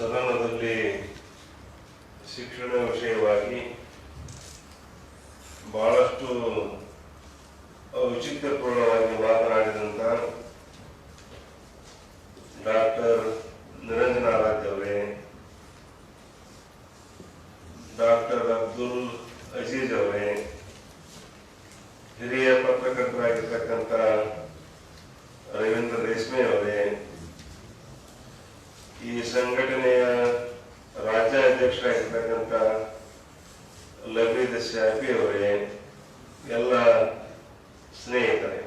ಸದನದಲ್ಲಿ ಶಿಕ್ಷಣ ವಿಷಯವಾಗಿ ಬಹಳಷ್ಟು ಔಚಿತ್ಯಪೂರ್ಣವಾಗಿ ಮಾತನಾಡಿದಂತ ಡಾಕ್ಟರ್ ನಿರಂಜನ ಆರಾಧ್ಯ ಅವರೇ, ಡಾಕ್ಟರ್ ಅಬ್ದುಲ್ ಅಜೀಜ್ ಅವರೇ, ಹಿರಿಯ ಪತ್ರಕರ್ತರಾಗಿರ್ತಕ್ಕಂಥ ರವೀಂದ್ರ ರೇಷ್ಮೆ ಅವರೇ, ಈ ಸಂಘಟನೆಯ ರಾಜ್ಯ ಅಧ್ಯಕ್ಷರಾಗಿರ್ತಕ್ಕಂಥ ಲಬೀದ್ ಶಾಫಿ ಅವರೇ, ಎಲ್ಲ ಸ್ನೇಹಿತರೆ,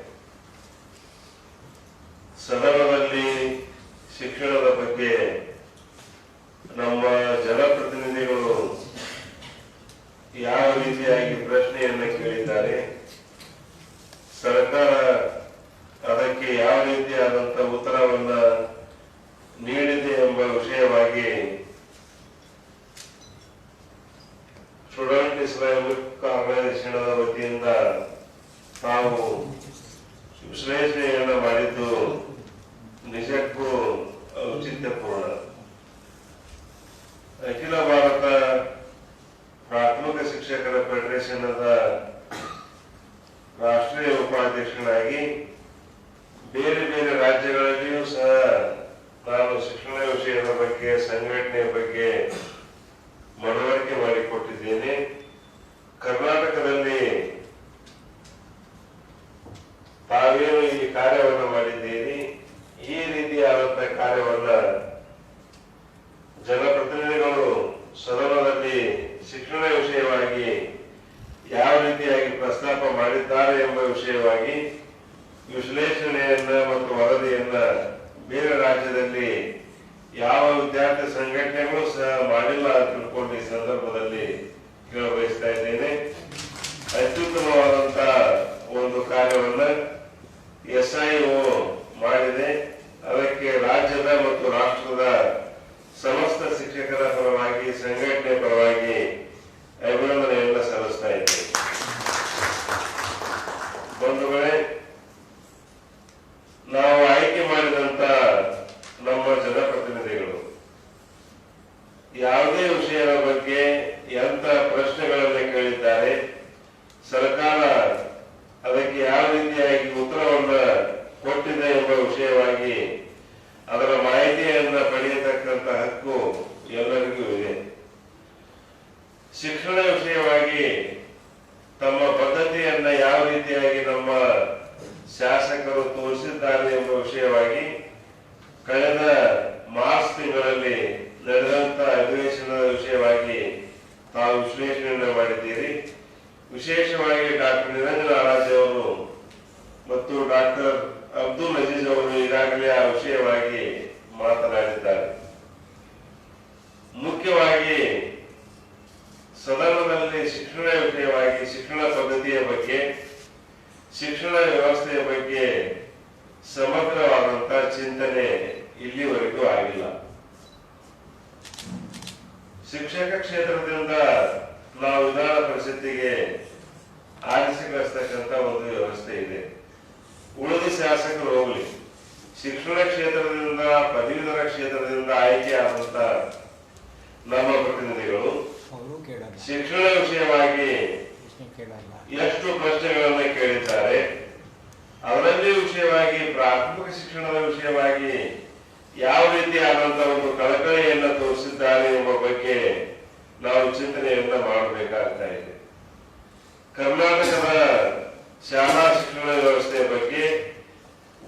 ಸದನದಲ್ಲಿ ಶಿಕ್ಷಣದ ಬಗ್ಗೆ ನಮ್ಮ ಜನಪ್ರತಿನಿಧಿಗಳು ಯಾವ ರೀತಿಯಾಗಿ ಪ್ರಶ್ನೆಯನ್ನು ಕೇಳಿದ್ದಾರೆ, ಸರ್ಕಾರ ಅದಕ್ಕೆ ಯಾವ ರೀತಿಯಾದಂತಹ ಉತ್ತರವನ್ನ ನೀಡಿದೆ ಎಂಬ ವಿಷಯವಾಗಿ ಸ್ಟೂಡೆಂಟ್ ಇಸ್ಲಾಮಿಕ್ ಆರ್ಗನೈಸೇಷನ್ ವತಿಯಿಂದ ತಾವು ವಿಶ್ಲೇಷಣೆಯನ್ನು ಮಾಡಿದ್ದು ನಿಜಕ್ಕೂ ಔಚಿತ್ಯಪೂರ್ಣ. ಅಖಿಲ ಭಾರತ ಪ್ರಾಥಮಿಕ ಶಿಕ್ಷಕರ ಫೆಡರೇಷನ್ ರಾಷ್ಟ್ರೀಯ ಉಪಾಧ್ಯಕ್ಷನಾಗಿ ಬೇರೆ ಬೇರೆ ರಾಜ್ಯಗಳಲ್ಲಿಯೂ ಸಹ ನಾನು ಶಿಕ್ಷಣ ವಿಷಯದ ಬಗ್ಗೆ, ಸಂಘಟನೆಯ ಬಗ್ಗೆ ಮನವರಿಕೆ ಮಾಡಿಕೊಟ್ಟಿದ್ದೇನೆ. ಕರ್ನಾಟಕದಲ್ಲಿ ತಾವೇನು ಈ ಕಾರ್ಯವನ್ನು ಮಾಡಿದ್ದೀರಿ, ಈ ರೀತಿಯಾದಂತಹ ಕಾರ್ಯವನ್ನ ಜನಪ್ರತಿನಿಧಿಗಳು ಸದನದಲ್ಲಿ ಶಿಕ್ಷಣ ವಿಷಯವಾಗಿ ಯಾವ ರೀತಿಯಾಗಿ ಪ್ರಸ್ತಾಪ ಮಾಡಿದ್ದಾರೆ ಎಂಬ ವಿಷಯವಾಗಿ ವಿಶ್ಲೇಷಣೆಯನ್ನ ಮತ್ತು ವರದಿಯನ್ನ ಬೇರೆ ರಾಜ್ಯದಲ್ಲಿ ಯಾವ ವಿದ್ಯಾರ್ಥಿ ಸಂಘಟನೆಗಳು ಸಹ ಮಾಡಿಲ್ಲ ಅಂತ ತಿಳ್ಕೊಂಡು ಈ ಸಂದರ್ಭದಲ್ಲಿ ಕೇಳಬಯಸ್ತಾ ಇದ್ದೇನೆ. ಅತ್ಯುತ್ತಮವಾದಂತಹ ಒಂದು ಕಾರ್ಯವನ್ನ SIO ಮಾಡಿದೆ. ಅದಕ್ಕೆ ರಾಜ್ಯದ ಮತ್ತು ರಾಷ್ಟ್ರದ ಸಮಸ್ತ ಶಿಕ್ಷಕರ ಪರವಾಗಿ, ಸಂಘಟನೆ ಪರವಾಗಿ ಅಭಿನಂದನೆಯನ್ನ ಸಲ್ಲಿಸ್ತಾ ಇದ್ದೇನೆ. ಬಂಧುಗಳೇ, ನಾವು ಆಯ್ಕೆ ಮಾಡಿದಂತ ನಮ್ಮ ಜನಪ್ರತಿನಿಧಿಗಳು ಯಾವುದೇ ವಿಷಯದ ಬಗ್ಗೆ ಎಂತ ಪ್ರಶ್ನೆಗಳನ್ನು ಕೇಳಿದ್ದಾರೆ, ಸರ್ಕಾರ ಅದಕ್ಕೆ ಯಾವ ರೀತಿಯಾಗಿ ಉತ್ತರವನ್ನ ಕೊಟ್ಟಿದೆ ಎಂಬ ವಿಷಯವಾಗಿ ಅದರ ಮಾಹಿತಿಯನ್ನ ಪಡೆಯತಕ್ಕಂತ ಹಕ್ಕು ಎಲ್ಲರಿಗೂ ಇದೆ. ಶಿಕ್ಷಣ ವಿಷಯವಾಗಿ ತಮ್ಮ ಬದ್ಧತೆಯನ್ನ ಯಾವ ರೀತಿಯಾಗಿ ನಮ್ಮ ಶಾಸಕರು ತೋರಿಸಿದ್ದಾರೆ ಎಂಬ ವಿಷಯವಾಗಿ ಕಳೆದ ಮಾರ್ಚ್ ತಿಂಗಳಲ್ಲಿ ನಡೆದಂತ ಅಧಿವೇಶನದ ವಿಷಯವಾಗಿ ತಾವು ವಿಶ್ಲೇಷಣೆಯನ್ನು ಮಾಡಿದ್ದೀರಿ. ವಿಶೇಷವಾಗಿ ಡಾಕ್ಟರ್ ನಿರಂಜನ ಆರಾಧ್ಯ ಅವರು ಮತ್ತು ಡಾಕ್ಟರ್ ಅಬ್ದುಲ್ ಅಜೀಜ್ ಅವರು ಈಗಾಗಲೇ ಆ ವಿಷಯವಾಗಿ ಮಾತನಾಡಿದ್ದಾರೆ. ಮುಖ್ಯವಾಗಿ ಸದನದಲ್ಲಿ ಶಿಕ್ಷಣ ವಿಷಯವಾಗಿ, ಶಿಕ್ಷಣ ಪದ್ಧತಿಯ ಬಗ್ಗೆ, ಶಿಕ್ಷಣ ವ್ಯವಸ್ಥೆಯ ಬಗ್ಗೆ ಸಮಗ್ರವಾದಂತಹ ಚಿಂತನೆ ಇಲ್ಲಿವರೆಗೂ ಆಗಿಲ್ಲ. ಶಿಕ್ಷಕ ಕ್ಷೇತ್ರದಿಂದ ನಾವು ವಿಧಾನ ಪರಿಷತ್ತಿಗೆ ಆರಿಸಿ ಕಳಿಸ್ತಕ್ಕಂತ ಒಂದು ವ್ಯವಸ್ಥೆ ಇದೆ. ಉಳಿದ ಶಾಸಕರು ಹೋಗ್ಲಿ, ಶಿಕ್ಷಣ ಕ್ಷೇತ್ರದಿಂದ, ಪದವೀಧರ ಕ್ಷೇತ್ರದಿಂದ ಆಯ್ಕೆ ಆದಂತ ನಮ್ಮ ಪ್ರತಿನಿಧಿಗಳು ಶಿಕ್ಷಣ ವಿಷಯವಾಗಿ ಎಷ್ಟು ಪ್ರಶ್ನೆಗಳನ್ನು ಕೇಳಿದ್ದಾರೆ, ಅದರಲ್ಲಿ ವಿಷಯವಾಗಿ ಪ್ರಾಥಮಿಕ ಶಿಕ್ಷಣದ ವಿಷಯವಾಗಿ ಯಾವ ರೀತಿಯಾದಂತಹ ಒಂದು ಕಳಕಳಿಯನ್ನು ತೋರಿಸಿದ್ದಾರೆ ಎಂಬ ಬಗ್ಗೆ ನಾವು ಚಿಂತನೆಯನ್ನ ಮಾಡಬೇಕಾಗ್ತಾ ಇದೆ. ಕರ್ನಾಟಕದ ಶಾಲಾ ಶಿಕ್ಷಣ ವ್ಯವಸ್ಥೆಯ ಬಗ್ಗೆ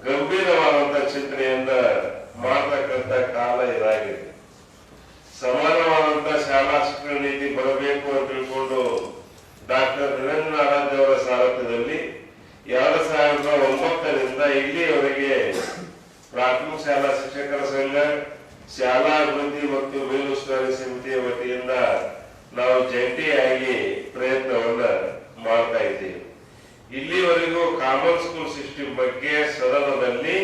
ಗಂಭೀರವಾದಂತಹ ಚಿಂತನೆಯನ್ನ ಮಾಡತಕ್ಕಂತ ಕಾಲ ಇದಾಗಿದೆ. ಸಮಾನವಾದಂತಹ ಶಾಲಾ ಶಿಕ್ಷಣ ನೀತಿ ಬರಬೇಕು ಅಂತ ತಿಳ್ಕೊಂಡು ಡಾಕ್ಟರ್ ನಿರಂಜನ ಆರಾಧ್ಯ ಅವರ ಸಾರಥ್ಯದಲ್ಲಿ 2009ರಿಂದ ಇಲ್ಲಿಯವರೆಗೆ ಪ್ರಾಥಮಿಕ ಶಾಲಾ ಶಿಕ್ಷಕರ ಸಂಘ, ಶಾಲಾ ಅಭಿವೃದ್ಧಿ ಮತ್ತು ಮೇಲುಸ್ತುವಾರಿ ಸಮಿತಿಯ ವತಿಯಿಂದ ನಾವು ಜಂಟಿಯಾಗಿ ಪ್ರಯತ್ನವನ್ನ ಮಾಡ್ತಾ ಇದ್ದೀವಿ. ಇಲ್ಲಿವರೆಗೂ ಕಾಮನ್ ಸ್ಕೂಲ್ ಸಿಸ್ಟಮ್ ಬಗ್ಗೆ ಸದನದಲ್ಲಿ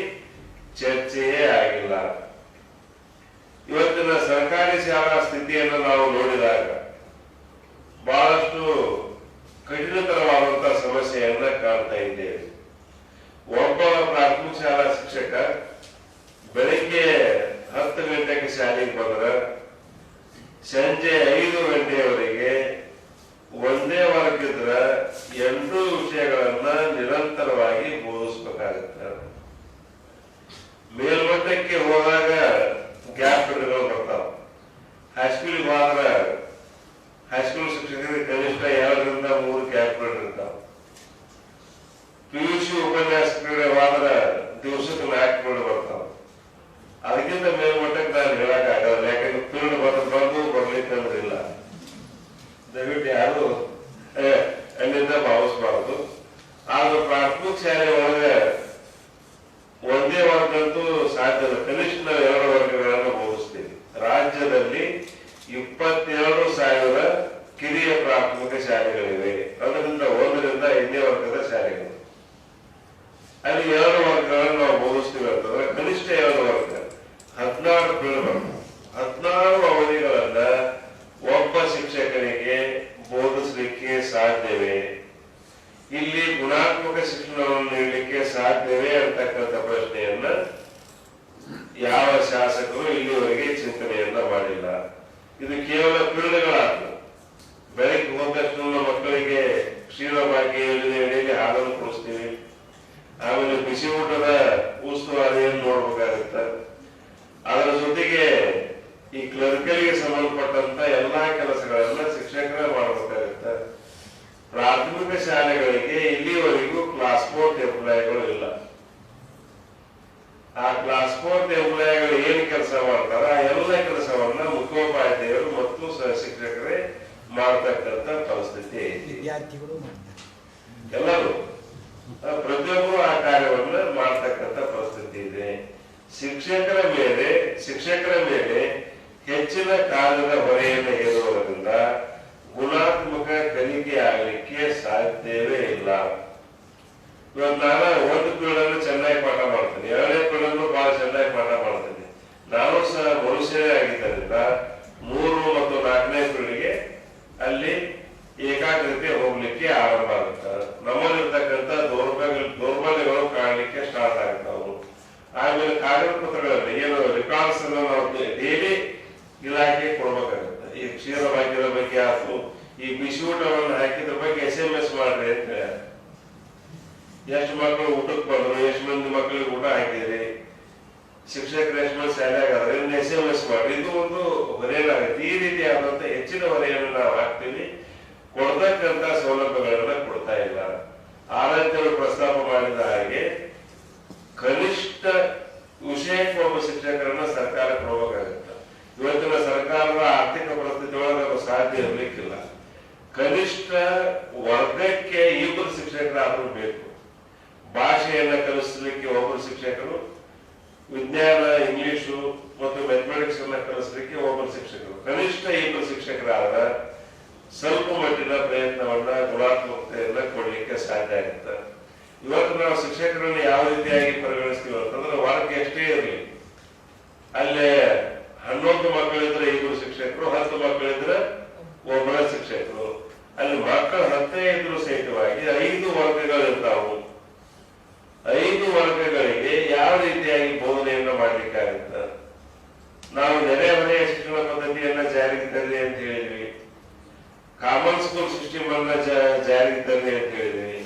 ಚರ್ಚೆಯೇ ಆಗಿಲ್ಲ. ಇವತ್ತಿನ ಸರ್ಕಾರಿ ಶಾಲಾ ಸ್ಥಿತಿಯನ್ನು ನಾವು ನೋಡಿದಾಗ ಬಹಳಷ್ಟು ಕಠಿಣತರವಾದಂತಹ ಸಮಸ್ಯೆಯನ್ನ ಕಾಣ್ತಾ ಇದ್ದೇವೆ. ಒಬ್ಬ ಪ್ರಾಥಮಿಕ ಶಾಲಾ ಶಿಕ್ಷಕ ಬೆಳಿಗ್ಗೆ 10 ಗಂಟೆಗೆ ಶಾಲೆಗೆ ಬಂದ್ರೆ ಸಂಜೆ 5 ಗಂಟೆಯವರೆಗೆ ಒಂದೇ ವರ್ಗಿದ್ರ 8 ವಿಷಯಗಳನ್ನ ನಿರಂತರವಾಗಿ ಬೋಧಿಸ್ಬೇಕಾಗುತ್ತೆ. ಮೇಲ್ಮಟ್ಟಕ್ಕೆ ಹೋದಾಗ ಗ್ಯಾಪ್ ಪೀರಿಯಡ್ಗಳು ಬರ್ತಾವ. ಹೈಸ್ಕೂಲಿಗೆ ಹೋದ್ರೆ ಹೈಸ್ಕೂಲ್ ಶಿಕ್ಷಕರಿಗೆ ಕನಿಷ್ಠ 2 ರಿಂದ 3 ಗ್ಯಾಪ್ ಪೀರಿಯಡ್ ಇರ್ತಾವ. PUC ಉಪನ್ಯಾಸಕರಿಗೆ ಹೋದ್ರೆ ದಿವಸಕ್ಕೆ 4 ಪೀರಿಯಡ್ ಬರ್ತಾವ. ಅದಕ್ಕಿಂತ ಮೇಲ್ಮಟ್ಟಕ್ಕೆ ನಾನು ಹೇಳಕ್ ಆಗಲ್ಲ, ಯಾಕಂದ್ರೆ ಪೀರಿಯಡ್ ಬಂದು ಬರ್ಲಿಕ್ಕಂದ್ರಿಲ್ಲ. ದಯವಿಟ್ಟು ಯಾರು ಅಲ್ಲಿಂದ ಭಾವಿಸಬಾರದು. ಆದ್ರೂ ಪ್ರಾಥಮಿಕ ಶಾಲೆ ಒಳಗೆ ಒಂದೇ ವರ್ಗಂತೂ ಸಾಧ್ಯ ಇಲ್ಲ. ಕನಿಷ್ಠ 2 ವರ್ಗಗಳನ್ನು ಬೋಧಿಸ್ತೀವಿ. ರಾಜ್ಯದಲ್ಲಿ 22,000 ಕಿರಿಯ ಪ್ರಾಥಮಿಕ ಶಾಲೆಗಳಿವೆ. ಅದರಿಂದ 1 ರಿಂದ 5ನೇ ವರ್ಗದ ಶಾಲೆಗಳು. ಅಲ್ಲಿ 2 ವರ್ಗಗಳನ್ನು ನಾವು ಬೋಧಿಸ್ತೀವಿ ಅಂತಂದ್ರೆ ಕನಿಷ್ಠ 2 ವರ್ಗ 16 ಪೀಳಿಗೆ 16 ಅವಧಿಗಳನ್ನ ಒಬ್ಬ ಶಿಕ್ಷಕನಿಗೆ ಬೋಧಿಸಲಿಕ್ಕೆ ಸಾಧ್ಯವೇ? ಇಲ್ಲಿ ಗುಣಾತ್ಮಕ ಶಿಕ್ಷಣವನ್ನು ನೀಡಲಿಕ್ಕೆ ಸಾಧ್ಯವೇ ಅಂತಕ್ಕಂಥ ಪ್ರಶ್ನೆಯನ್ನ ಯಾವ ಶಾಸಕರು ಇಲ್ಲಿವರೆಗೆ ಚಿಂತನೆಯನ್ನ ಮಾಡಿಲ್ಲ. ಇದು ಕೇವಲ ಪೀಳಿಗೆಗಳಾಗ್ತದೆ. ಬೆಳಗ್ಗೆ ಹೋದ ತಕ್ಷಣ ಮಕ್ಕಳಿಗೆ ಕ್ಷೀರಭಾಗ್ಯ ಯೋಜನೆಯಲ್ಲಿ ಹಾಲನ್ನು ಕೊಡಿಸ್ತೀವಿ. ಆಮೇಲೆ ಬಿಸಿ ಊಟದ ಉಸ್ತುವಾರಿಯನ್ನು ನೋಡ್ಬೇಕಾಗುತ್ತೆ. ಅದರ ಜೊತೆಗೆ ಈ ಕ್ಲರ್ಕಲ್ಗೆ ಸಂಬಂಧಪಟ್ಟಂತ ಎಲ್ಲಾ ಕೆಲಸಗಳನ್ನ ಶಿಕ್ಷಕರೇ ಮಾಡಬೇಕಾಗುತ್ತೆ. ಪ್ರಾಥಮಿಕ ಶಾಲೆಗಳಿಗೆ ಇಲ್ಲಿವರೆಗೂ ಕ್ಲಾಸ್ 4 ಎಂಪ್ಲಾಯಿಗಳು ಇಲ್ಲ. ಆ ಕ್ಲಾಸ್ 4 ಎಂಪ್ಲಾಯಿಗಳು ಏನ್ ಕೆಲಸ ಮಾಡ್ತಾರ ಆ ಎಲ್ಲ ಕೆಲಸವನ್ನ ಮುಖ್ಯೋಪಾಧ್ಯಾಯರು ಮತ್ತು ಶಿಕ್ಷಕರೇ ಮಾಡತಕ್ಕಂತ ಪರಿಸ್ಥಿತಿ ಐತಿ. ಎಲ್ಲರೂ ಪ್ರತಿಯೊಬ್ಬರು ಆ ಕಾರ್ಯವನ್ನ ಮಾಡತಕ್ಕಂತ ಪರಿಸ್ಥಿತಿ ಇದೆ. ಶಿಕ್ಷಕರ ಮೇಲೆ ಹೆಚ್ಚಿನ ಕಾಲದ ಹೊರೆಯನ್ನು ಹೇರುವುದರಿಂದ ಗುಣಾತ್ಮಕ ಕಲಿಕೆ ಆಗಲಿಕ್ಕೆ ಸಾಧ್ಯವೇ ಇಲ್ಲ. ಇವತ್ತು ನಾನು 1 ಪೀಳಿಗೆಯನ್ನು ಚೆನ್ನಾಗಿ ಪಾಠ ಮಾಡ್ತೀನಿ, 2ನೇ ಪೀಳಿಗೆಯನ್ನು ಬಹಳ ಚೆನ್ನಾಗಿ ಪಾಠ ಮಾಡ್ತೀನಿ. ನಾನು ಸಹ ಮನುಷ್ಯರೇ ಆಗಿದ್ದರಿಂದ 3 ಮತ್ತು 4ನೇ ಪೀಳಿಗೆ ಅಲ್ಲಿ ಏಕಾಗ್ರತೆ ಹೋಗ್ಲಿಕ್ಕೆ ಆರಂಭ ಆಗುತ್ತೆ. ನಮ್ಮಲ್ಲಿರ್ತಕ್ಕಂಥ ದೌರ್ಬಲ್ಯಗಳು ಕಾಣಲಿಕ್ಕೆ ಸ್ಟಾರ್ಟ್ ಆಗ್ತಾವು. ಆಮೇಲೆ ಕಾಗದ ಪತ್ರಗಳಲ್ಲಿ ಏನು ರೆಕಾರ್ಡ್ಸ್ ಅನ್ನು ನಾವು ಡೈಲಿ ಇಲಾಖೆ ಕೊಡ್ಬೇಕಾಗುತ್ತೆ. ಈ ಕ್ಷೀರ ಭಾಗ್ಯದ ಬಗ್ಗೆ ಆಯ್ತು, ಈ ಬಿಸಿ ಊಟವನ್ನು ಹಾಕಿದ್ರ ಬಗ್ಗೆ SMS ಮಾಡ್ರಿ ಅಂತ ಹೇಳಿ ಎಷ್ಟು ಮಕ್ಕಳು ಊಟಕ್ಕೆ ಬಂದ್ರು, ಎಷ್ಟು ಮಂದಿ ಮಕ್ಕಳಿಗೆ ಊಟ ಹಾಕಿದ್ರಿ, ಶಿಕ್ಷಕರು ಎಷ್ಟು ಮಂದಿ ಶಾಲೆ ಆಗಾದ್ರೆ SMS ಮಾಡ್ರಿ. ಇದು ಒಂದು ಹೊರೆಯಲಾಗುತ್ತೆ. ಈ ರೀತಿಯಾದಂತ ಹೆಚ್ಚಿನ ಹೊರೆಯನ್ನು ನಾವು ಹಾಕ್ತೀವಿ. ಕೊಡ್ತಕ್ಕಂತ ಸೌಲಭ್ಯಗಳನ್ನ ಕೊಡ್ತಾ ಇಲ್ಲ. ಆರಾಧ್ಯರು ಪ್ರಸ್ತಾಪ ಮಾಡಿದ ಹಾಗೆ ಕನಿಷ್ಠ ವಿಷಯಕ್ಕೆ ಒಬ್ಬ ಶಿಕ್ಷಕರನ್ನ ಸರ್ಕಾರ ಕೊಡಬೇಕಾಗುತ್ತೆ. ಇವತ್ತಿನ ಸರ್ಕಾರದ ಆರ್ಥಿಕ ಪರಿಸ್ಥಿತಿ ಒಳಗೆ ಅದು ಸಾಧ್ಯ ಇರ್ಲಿಕ್ಕಿಲ್ಲ. ಕನಿಷ್ಠ ವರ್ಗಕ್ಕೆ 2 ಶಿಕ್ಷಕರಾದ್ರೂ ಬೇಕು. ಭಾಷೆಯನ್ನ ಕಲಿಸಲಿಕ್ಕೆ 1 ಶಿಕ್ಷಕರು, ವಿಜ್ಞಾನ, ಇಂಗ್ಲಿಷು ಮತ್ತು ಮ್ಯಾಥಮೆಟಿಕ್ಸ್ ಅನ್ನ ಕಲಿಸಲಿಕ್ಕೆ 1 ಶಿಕ್ಷಕರು, ಕನಿಷ್ಠ 2 ಶಿಕ್ಷಕರಾದ ಸ್ವಲ್ಪ ಮಟ್ಟಿನ ಪ್ರಯತ್ನವನ್ನ ಗುಣಾತ್ಮಕತೆಯನ್ನ ಕೊಡ್ಲಿಕ್ಕೆ ಸಾಧ್ಯ ಆಗುತ್ತೆ. ಇವತ್ತು ನಾವು ಶಿಕ್ಷಕರನ್ನು ಯಾವ ರೀತಿಯಾಗಿ ಪರಿಗಣಿಸ್ತೀವಿ ಅಂತಂದ್ರೆ ವಾರಕ್ಕೆ ಎಷ್ಟೇ ಇರಲಿ, ಅಲ್ಲೇ 11 ಮಕ್ಕಳಿದ್ರೆ 2 ಶಿಕ್ಷಕರು, 10 ಮಕ್ಕಳಿದ್ರೆ 1 ಶಿಕ್ಷಕರು. ಅಲ್ಲಿ ಮಕ್ಕಳು 10 ಇದ್ರು ಸಹಿತವಾಗಿ 5 ವರ್ಗಗಳಿರ್ತಾವು. 5 ವರ್ಗಗಳಿಗೆ ಯಾವ ರೀತಿಯಾಗಿ ಬೋಧನೆಯನ್ನ ಮಾಡ್ಲಿಕ್ಕಾಗುತ್ತೆ? ನಾವು ನೆರೆಹೊರೆಯ ಶಿಕ್ಷಣ ಪದ್ಧತಿಯನ್ನ ಜಾರಿಗೆ ತರಲಿ ಅಂತ ಹೇಳಿದ್ವಿ. ಕಾಮನ್ ಸ್ಕೂಲ್ ಸಿಸ್ಟಮ್ ಅನ್ನ ಜಾರಿಗೆ ತರಲಿ ಅಂತ ಹೇಳಿದ್ವಿ.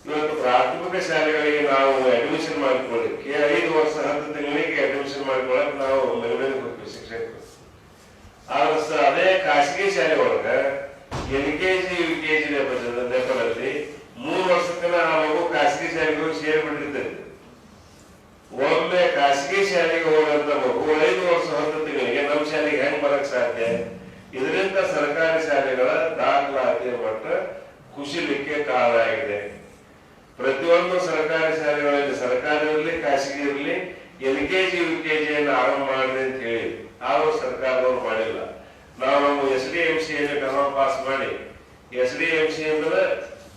ಇವತ್ತು ಪ್ರಾಥಮಿಕ ಶಾಲೆಗಳಿಗೆ ನಾವು ಅಡ್ಮಿಷನ್ ಮಾಡಿಕೊಳ್ಳಿಕ್ಕೆ 5 ವರ್ಷ 10 ತಿಂಗಳಿಗೆ ಅಡ್ಮಿಷನ್ ಮಾಡಿಕೊಳ್ಳಕ್ ನಾವು ಮೆರವಣಿಗೆ ಹೋಗ್ತೀವಿ ಶಿಕ್ಷಕರು. ಆದ್ರೆ ಅದೇ ಖಾಸಗಿ ಶಾಲೆ ಒಳಗ LKG UKG ನೆಪದಲ್ಲಿ 3 ವರ್ಷಕ್ಕನ ಆ ಮಗು ಖಾಸಗಿ ಶಾಲೆಗೆ ಸೇರ್ಬಿಟ್ಟಿರ್ತದೆ. ಒಮ್ಮೆ ಖಾಸಗಿ ಶಾಲೆಗೆ ಹೋದಂತ ಮಗು 5 ವರ್ಷ 10 ತಿಂಗಳಿಗೆ ನಮ್ಮ ಶಾಲೆಗೆ ಹೆಂಗ್ ಬರಕ್ ಸಾಧ್ಯ? ಇದರಿಂದ ಸರ್ಕಾರಿ ಶಾಲೆಗಳ ದಾಖಲಾತಿ ಮಟ್ಟ ಕುಸಿಲಿಕ್ಕೆ ಕಾರಣ ಆಗಿದೆ. ಪ್ರತಿಯೊಂದು ಸರ್ಕಾರಿ ಶಾಲೆಗಳಲ್ಲಿ, ಸರ್ಕಾರಿ ಇರಲಿ ಖಾಸಗಿ ಇರಲಿ, LKG UKG ಆರಂಭ ಮಾಡಿದೆ ಅಂತ ಹೇಳಿ ಆದರೂ ಸರ್ಕಾರದವರು ಮಾಡಿಲ್ಲ. ನಾವು ನಮ್ಮ SDMC ಕ್ರಮ ಪಾಸ್ ಮಾಡಿ, SDMC ಅಂದ್ರೆ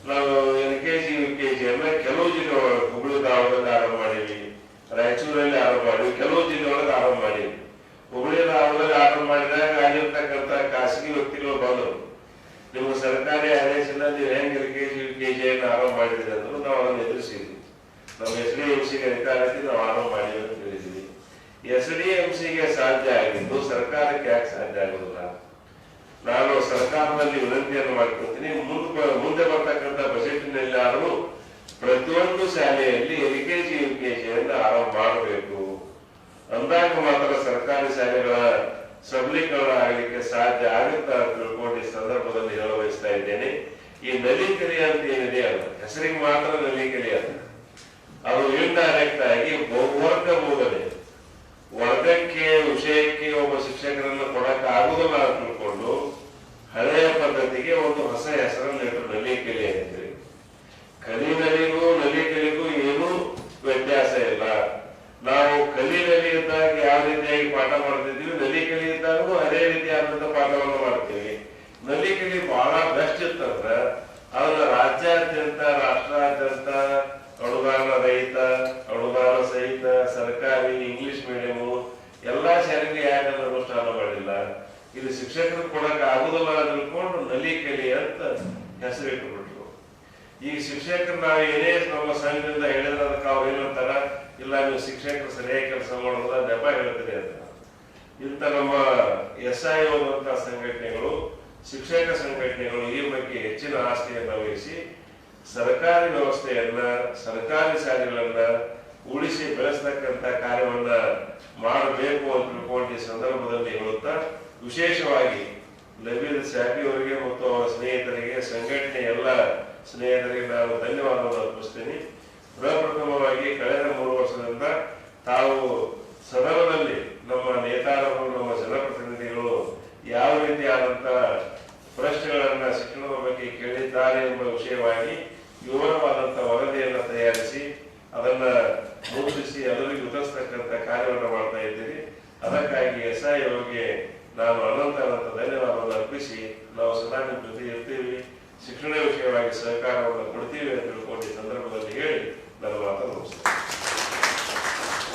ನಾವು LKG UKG ಕೆಲವು ಜಿಲ್ಲೆ ಒಳಗೆ ಹುಬ್ಬಳ್ಳಿ ಧಾರವಾಡದಲ್ಲಿ ಆರಂಭ ಮಾಡೀವಿ, ರಾಯಚೂರಲ್ಲಿ ಆರಂಭ ಮಾಡಿವಿ, ಕೆಲವು ಜಿಲ್ಲೆ ಒಳಗೆ ಆರಂಭ ಮಾಡೀವಿ. ಹುಬ್ಬಳ್ಳಿ ಧಾರವಾಡದಲ್ಲಿ ಆರಂಭ ಮಾಡಿದಾಗ ಆಗಿರ್ತಕ್ಕಂಥ ಖಾಸಗಿ ವ್ಯಕ್ತಿಗಳು ಬಂದರು, ನಿಮ್ಗೆ ಸರ್ಕಾರಿ ಆದೇಶದಿಂದ ನೀವು ಹೆಂಗ್ LKG UKG ಆರಂಭ ಮಾಡಿದ್ರಿ ಅಂದ್ರೆ ನಾವು ಅದನ್ನು ಎದುರಿಸಿದ್ವಿ. ನಮ್ಮ SDMC ಅಧಿಕಾರಕ್ಕೆ ನಾವು ಆರಂಭ ಮಾಡಿವಿ ಅಂತ ಹೇಳಿದ್ವಿ. SDMCಗೆ ಸಾಧ್ಯ ಆಗಿದ್ದು ಸರ್ಕಾರಕ್ಕೆ ಯಾಕೆ ಸಾಧ್ಯ ಆಗುದಿಲ್ಲ? ನಾನು ಸರ್ಕಾರದಲ್ಲಿ ವಿನಂತಿಯನ್ನು ಮಾಡ್ಕೊಳ್ತೀನಿ, ಮುಂದೆ ಬರ್ತಕ್ಕಂಥ ಬಜೆಟ್ನಲ್ಲಾದರೂ ಪ್ರತಿಯೊಂದು ಶಾಲೆಯಲ್ಲಿ LKG UKGಯನ್ನು ಆರಂಭ ಮಾಡಬೇಕು. ಅಂದಾಗ ಮಾತ್ರ ಸರ್ಕಾರಿ ಶಾಲೆಗಳ ಸಬಲೀಕರಣ ಆಗಲಿಕ್ಕೆ ಸಾಧ್ಯ ಆಗುತ್ತಾ ಅಂತ ತಿಳ್ಕೊಂಡು ಈ ಸಂದರ್ಭದಲ್ಲಿ ಹೇಳಬಯಸ್ತಾ ಇದ್ದೇನೆ. ಈ ನಲಿಕಲಿ ಅಂತ ಏನಿದೆ ಅದು ಹೆಸರಿಗೆ ಮಾತ್ರ ನಲಿಕಲಿ ಅದು ಇಂಡೈರೆಕ್ಟ್ ಆಗಿ ಬಹುವರ್ಗ ಬೋಧನೆ, ವರ್ಗಕ್ಕೆ ವಿಷಯಕ್ಕೆ ಒಬ್ಬ ಶಿಕ್ಷಕರನ್ನು ಕೊಡಕ್ಕೆ ಆಗುದಿಲ್ಲ ಅಂತ ತಿಳ್ಕೊಂಡು ಹಳೆಯ ಪದ್ಧತಿಗೆ ಒಂದು ಹೊಸ ಹೆಸರನ್ನು ಇಟ್ಟು ನಲಿಕಲಿ ಅಂತೇಳಿ. ಕಲಿನಲಿಗೂ ನಲಿಕಲಿಗೂ ಏನೂ ವ್ಯತ್ಯಾಸ ಇಲ್ಲ. ನಾವು ಕಲಿನಲ್ಲಿ ಇದ್ದಾಗ ಯಾವ ರೀತಿಯಾಗಿ ಪಾಠ ಮಾಡ್ತಿದ್ವಿ, ನಲಿಕಲಿ ಇದ್ದಾಗೂ ಅದೇ ರೀತಿಯಾದಂತ ಪಾಠವನ್ನು ಮಾಡ್ತೀವಿ. ನಲಿಕಲಿ ಬಹಳ ಬೆಸ್ಟ್ ಇತ್ತಂದ್ರ ಅದನ್ನ ರಾಜ್ಯಾದ್ಯಂತ ರಾಷ್ಟ್ರಾದ್ಯಂತ ಅನುದಾನ ರಹಿತ ಅನುದಾನ ಸಹಿತ ಸರ್ಕಾರಿ ಇಂಗ್ಲಿಷ್ ಮೀಡಿಯಂ ಎಲ್ಲಾ ಶಾಲೆಗೆ ಯಾಕೆ ಅನುಷ್ಠಾನ ಮಾಡಿಲ್ಲ. ಇದು ಶಿಕ್ಷಕರು ಕೊಡಕ್ಕೆ ಆಗುದಿಲ್ಲ ಅಂತ ತಿಳ್ಕೊಂಡು ನಲಿಕಲಿ ಅಂತ ಹೆಸರಿಟ್ಟುಬಿಟ್ರು. ಈಗ ಶಿಕ್ಷಕರು ನಾವು ಏನೇ ನಮ್ಮ ಸಂಘದಿಂದ ಹೇಳಿದ್ರೆ ಅದಕ್ಕೆ ಅವ್ರು ಏನಂತಾರ, ಇಲ್ಲ ನೀವು ಶಿಕ್ಷಕರು ಸರಿಯಾಗಿ ಕೆಲಸ ಮಾಡೋದ ನೆಪ ಹೇಳ್ತೀರಿ ಅಂತ. ಇಂಥ ನಮ್ಮ SIO ಸಂಘಟನೆಗಳು, ಶಿಕ್ಷಕ ಸಂಘಟನೆಗಳು ಈ ಬಗ್ಗೆ ಹೆಚ್ಚಿನ ಆಸಕ್ತಿಯನ್ನು ವಹಿಸಿ ಸರ್ಕಾರಿ ವ್ಯವಸ್ಥೆಯನ್ನ, ಸರ್ಕಾರಿ ಶಾಲೆಗಳನ್ನ ಉಳಿಸಿ ಬೆಳೆಸ್ತಕ್ಕಂಥ ಕಾರ್ಯವನ್ನ ಮಾಡಬೇಕು ಅಂತ ತಿಳ್ಕೊಂಡು ಈ ಸಂದರ್ಭದಲ್ಲಿ ಹೇಳುತ್ತಾ, ವಿಶೇಷವಾಗಿ ನವೀನ್ ಶಾಫಿ ಅವರಿಗೆ ಮತ್ತು ಅವರ ಸ್ನೇಹಿತರಿಗೆ, ಸಂಘಟನೆ ಎಲ್ಲ ಸ್ನೇಹಿತರಿಗೆ ನಾನು ಧನ್ಯವಾದವನ್ನು ಅರ್ಪಿಸ್ತೀನಿ. ಪ್ರಪ್ರಥಮವಾಗಿ ಕಳೆದ 3 ವರ್ಷದಿಂದ ತಾವು ಸದನದಲ್ಲಿ ನಮ್ಮ ನೇತಾರರು, ನಮ್ಮ ಜನಪ್ರತಿನಿಧಿಗಳು ಯಾವ ರೀತಿಯಾದಂತ ಪ್ರಶ್ನೆಗಳನ್ನ ಶಿಕ್ಷಣದ ಬಗ್ಗೆ ಕೇಳಿದ್ದಾರೆ ಎಂಬ ವಿಷಯವಾಗಿ ವಿವರವಾದಂತಹ ವರದಿಯನ್ನು ತಯಾರಿಸಿ ಅದನ್ನ ಮುದ್ರಿಸಿ ಎಲ್ಲರಿಗೂ ವಿತರಿಸತಕ್ಕಂಥ ಕಾರ್ಯವನ್ನು ಮಾಡ್ತಾ ಇದ್ದೀರಿ. ಅದಕ್ಕಾಗಿ SIOಗೆ ನಾನು ಅನಂತ ಧನ್ಯವಾದವನ್ನು ಅರ್ಪಿಸಿ, ನಾವು ಸದಾ ನಿಮ್ಮ ಜೊತೆ ಇರ್ತೀವಿ, ಶಿಕ್ಷಣ ವಿಷಯವಾಗಿ ಸಹಕಾರವನ್ನು ಕೊಡ್ತೀವಿ ಅಂತ ತಿಳ್ಕೊಂಡು ಈ ಸಂದರ್ಭದಲ್ಲಿ ಹೇಳಿ ನನ್ನ ಮಾತನ್ನು ಮುಗಿಸ್ತೇನೆ.